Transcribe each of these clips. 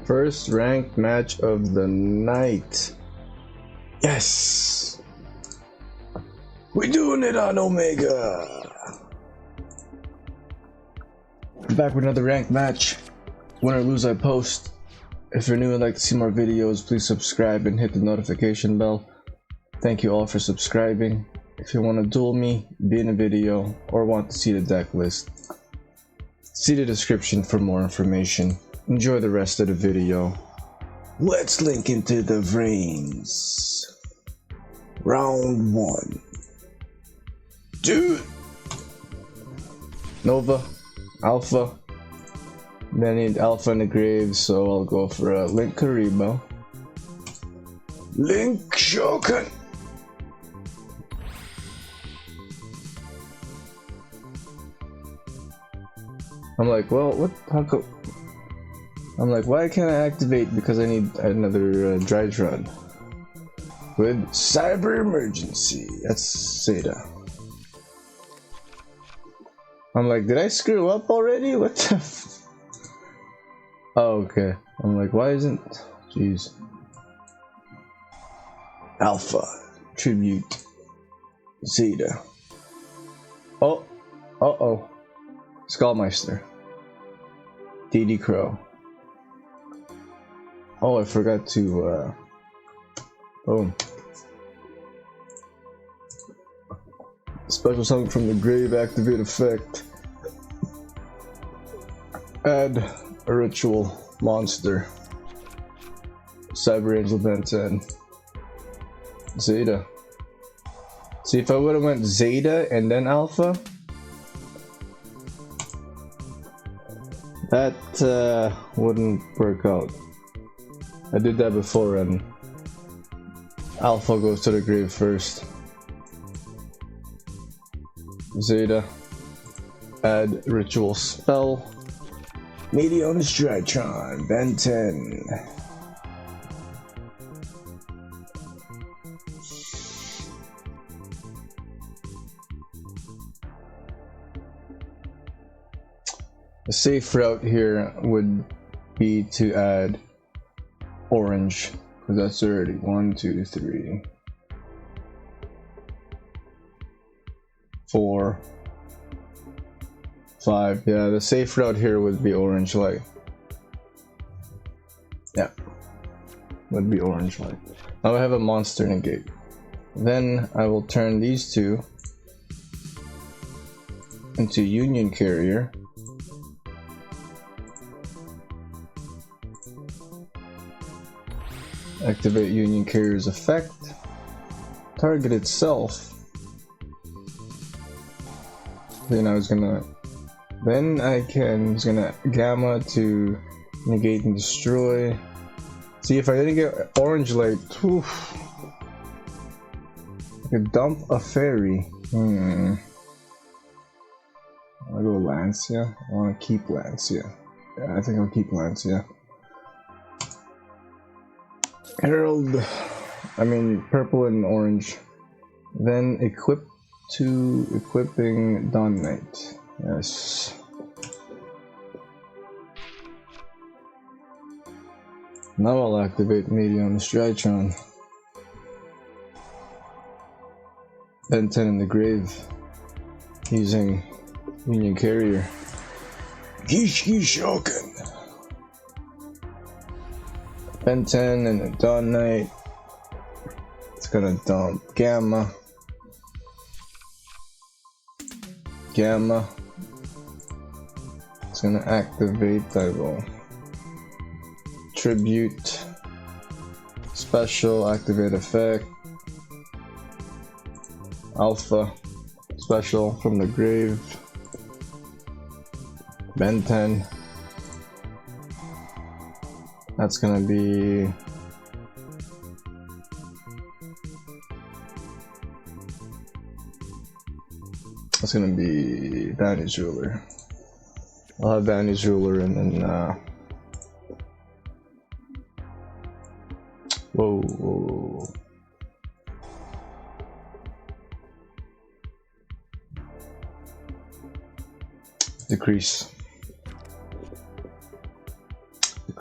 First ranked match of the night. Yes! We're doing it on Omega! Back with another ranked match. Win or lose, I post. If you're new and like to see more videos, please subscribe and hit the notification bell. Thank you all for subscribing. If you want to duel me, be in a video, or want to see the deck list, see the description for more information. Enjoy the rest of the video. Let's link into the frames. Round 1. Dude! Nova, Alpha. Then I need Alpha in the grave, so I'll go for a Link Karibo. Link Shokan! I'm like, well, what? How come? I'm like, why can't I activate? Because I need another Drytron with Cyber Emergency. That's Zeta. I'm like, did I screw up already? What the? Oh, okay. I'm like, why isn't? Jeez. Alpha Tribute Zeta. Oh, oh. Skullmeister. DD Crow. Oh, I forgot to, boom. Special summon from the grave, activate effect. Add a ritual monster. Cyber Angel Ben 10. Zeta. See, if I would have went Zeta and then Alpha, that wouldn't work out. I did that before and Alpha goes to the grave first. Zeta. Add ritual spell. Meteonus Drytron, Ben 10. A safe route here would be to add orange, because that's already 1, 2, 3, 4, 5. Yeah, the safe route here would be orange light. Yeah, would be orange light. Now I have a monster negate. Then I will turn these two into Union Carrier. Activate Union Carrier's effect. Target itself. Then I was gonna. Then I can. He's gonna gamma to negate and destroy. See, if I didn't get orange light, oof, I could dump a fairy. I'll go Lancia. I want to keep Lancia. Yeah, I think I'll keep Lancia. Herald, I mean purple and orange. Then equip to equipping Dawn Knight. Yes. Now I'll activate Meteonus Drytron. Ben 10 in the grave. Using Union Carrier. Gishki Shokan. Ben 10 and a Dawn Knight. It's gonna dump Gamma. Gamma. It's gonna activate, I will Tribute. Special, activate effect. Alpha. Special from the grave. Ben 10. That's gonna be Vanny's Ruler. I'll have Vanny's Ruler and then whoa.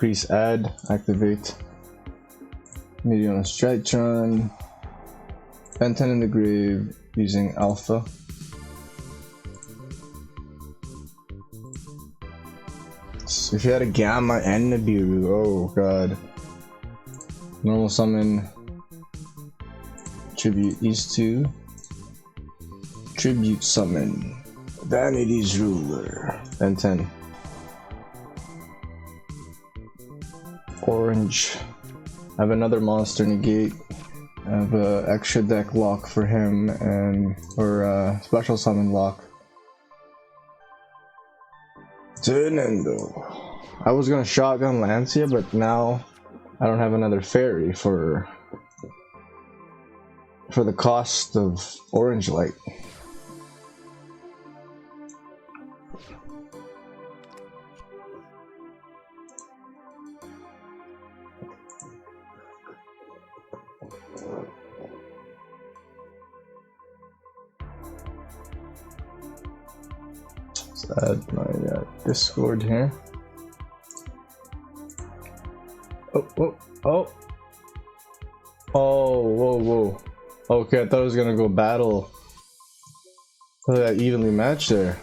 increase add, activate. Medium on DRYTRON10 in the grave using alpha. So if you had a gamma and a Biru, oh god. Normal summon. Tribute these two. Tribute summon. Vanity's ruler. And 10. Orange. I have another monster negate. I have an extra deck lock for him and or a special summon lock. Tenendo. I was gonna shotgun Lancia, but now I don't have another fairy for the cost of orange light. Let's add my Discord here. Oh, whoa. Okay, I thought I was gonna go battle. Look at that evenly matched there.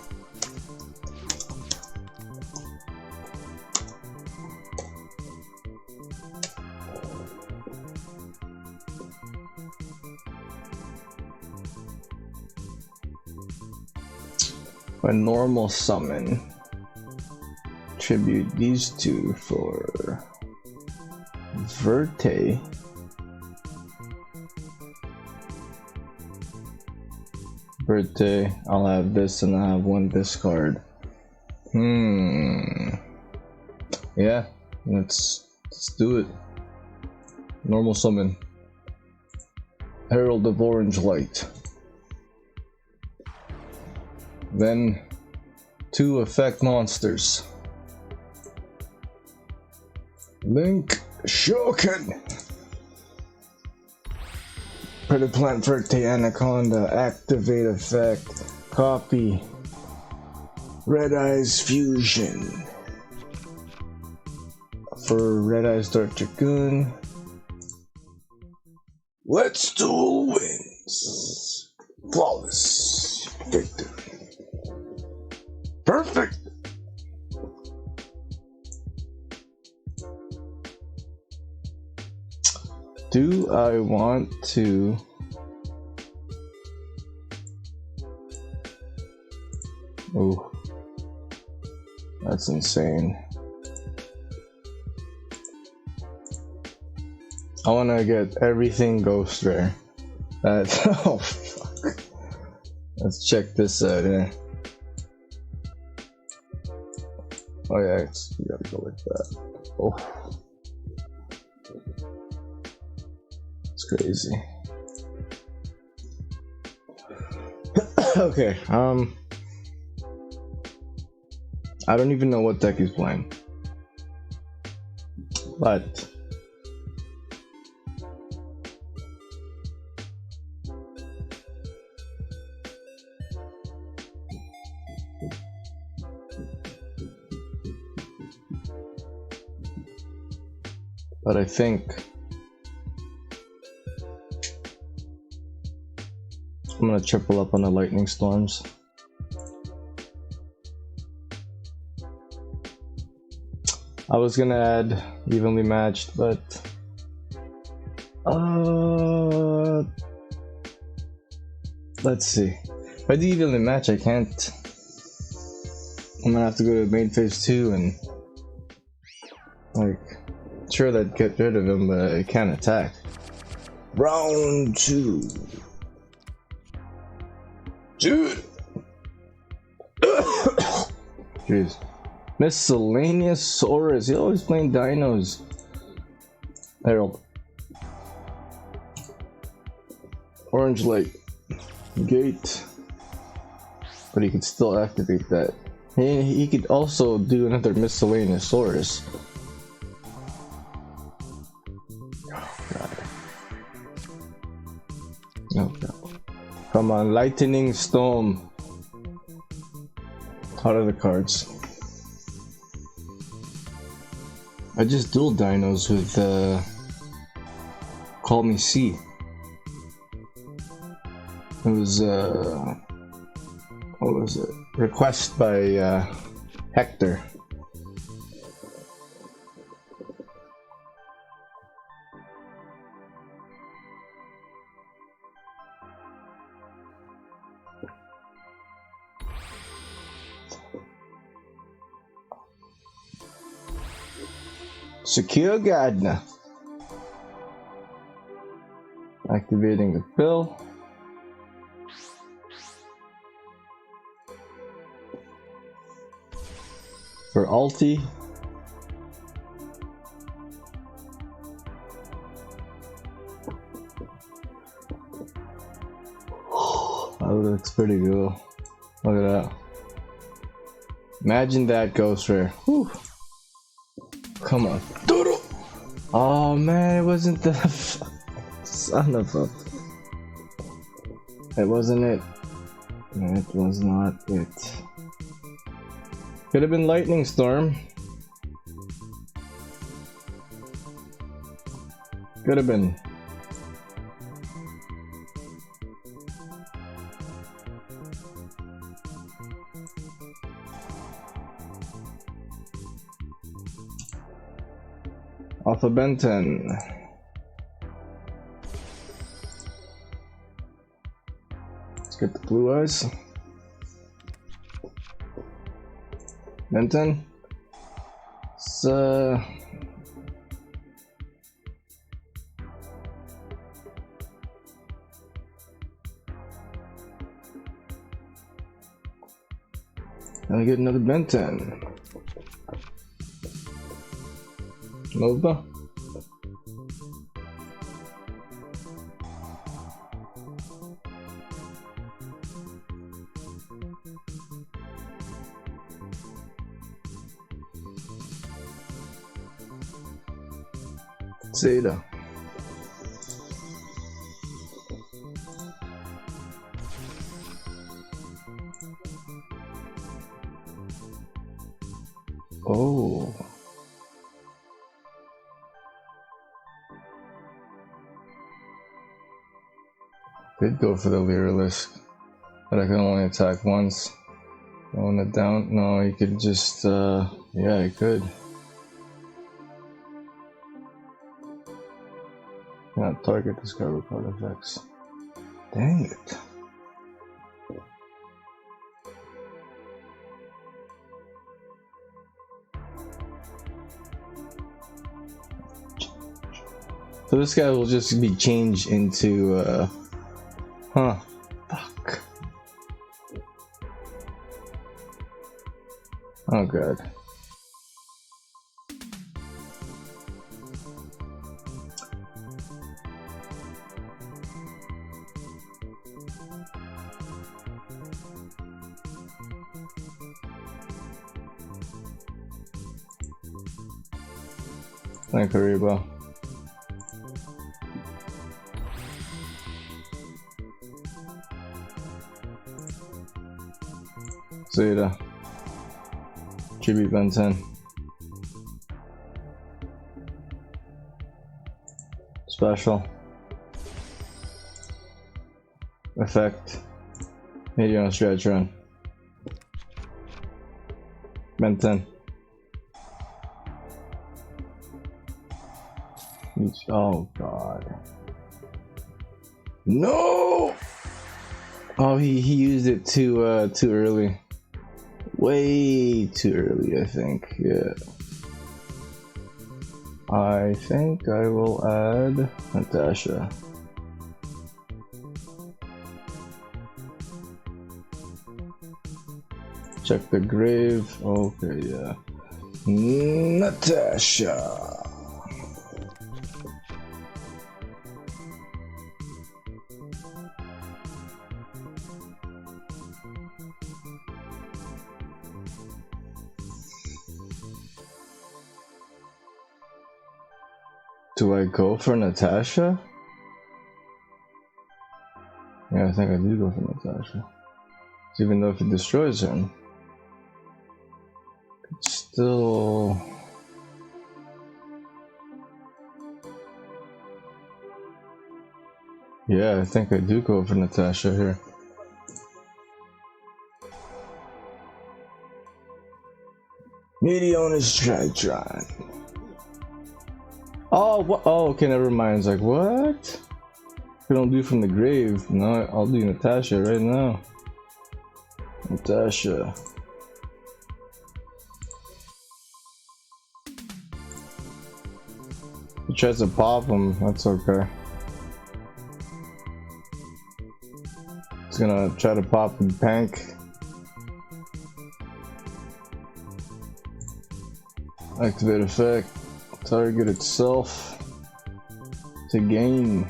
A normal summon. Tribute these two for Verte. Verte, I'll have this and I'll have one discard. Yeah, let's do it. Normal summon. Herald of Orange Light. Then 2 effect monsters. Link Shoken. Predator Plant Verte Anaconda. Activate effect. Copy. Red Eyes Fusion. For Red Eyes Dark Dragoon. Let's Duel wins. Flawless victory. Perfect. Do I want to oh, that's insane. I want to get everything Ghost Rare. That's oh fuck. Let's check this out here. Oh yeah, you gotta go like that. Oh, it's crazy. Okay, I don't even know what deck he's playing, but I think I'm gonna triple up on the lightning storms. I was gonna add evenly matched, but let's see. If I do evenly match, I can't. I'm gonna have to go to main phase 2 and like. Sure, that'd get rid of him, but it can't attack. Round 2. Dude. Jeez. Miscellaneous Saurus. He's always playing dinos. Herald. Orange light. Gate. But he could still activate that. He could also do another Miscellaneous Saurus. Come on, Lightning Storm. Out of the cards. I just dual dinos with Call Me C. It was what was it? Request by Hector. Secure Gardner. Activating the pill. For ulti. That looks pretty cool. Look at that. Imagine that goes for. Whew. Come on. Oh man, it wasn't the son of a. It wasn't it. It was not it. Could have been lightning storm. Could have been. Alpha Benton. Let's get the blue eyes. Benton. So I get another Benton. Nova. Zeta. Oh. Did go for the Lyrilisk, but I can only attack once. Throwing it down. No, you could just yeah, you could. Cannot target discover card effects. Dang it. So this guy will just be changed into huh. Fuck. Oh god. Thank Kariba. Zeta. Tribute Ben 10. Special. Effect. Medium DRYTRON10. Ben 10. Oh god. No! Oh, he used it too early. Way too early, I think. Yeah. I think I will add Natasha. Check the grave. Okay, yeah. Natasha. Do I go for Natasha? Yeah, I think I do go for Natasha. Even though if it destroys him, it's still Yeah, I think I do go for Natasha here. Medionis DRYTRON. Oh, what? Oh, okay, never mind. It's like, what? We don't do from the grave. No, I'll do Natasha right now. Natasha. He tries to pop him. That's okay. He's gonna try to pop the tank. Activate effect. Target itself to gain.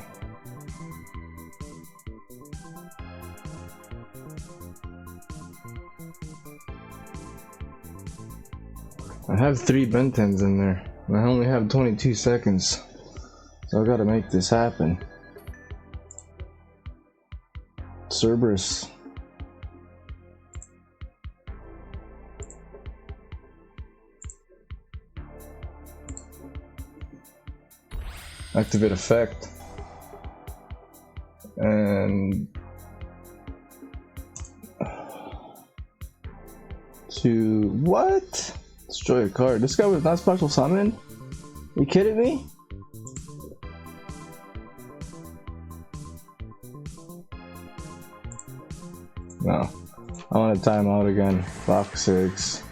I have 3 Bentens in there, and I only have 22 seconds, so I gotta make this happen. Cerberus. Activate effect. And to what? Destroy a card. This guy was not special summon? Are you kidding me? No. I want to time out again. Box 6.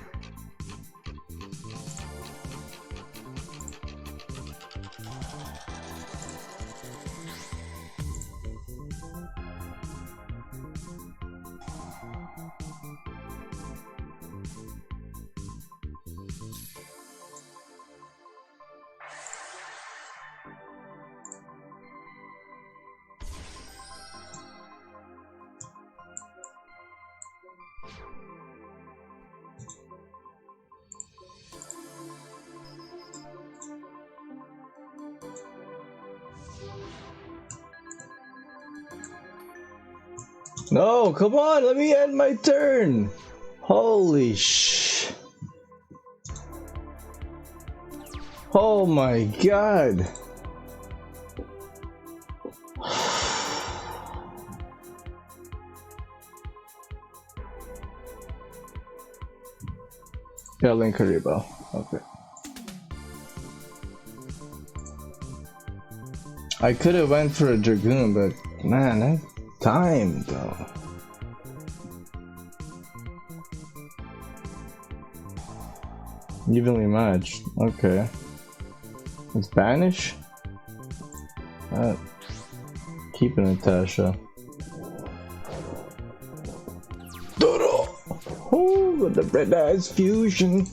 No, come on, let me end my turn. Holy sh. Oh my god. Yeah, Link Haribo. Okay. I could have went for a Dragoon, but man, that time though. Evenly matched. Okay. It's banish? Keeping Natasha. Dodo! Oh, with the red eyes fusion.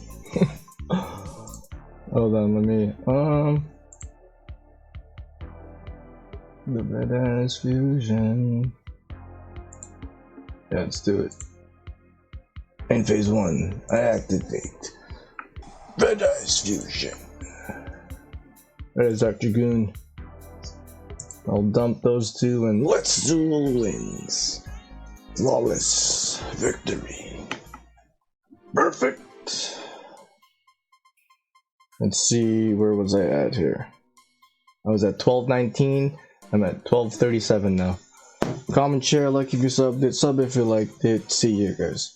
Hold on, let me the red eyes fusion. Yeah, let's do it. In phase 1, I activate red eyes fusion. There's our Dragoon. I'll dump those 2 and let's duel wins. Flawless victory. Perfect. Let's see, where was I at here? I was at 12:19. I'm at 12:37 now. Comment, share, like if you subbed it, sub if you liked it. See you guys.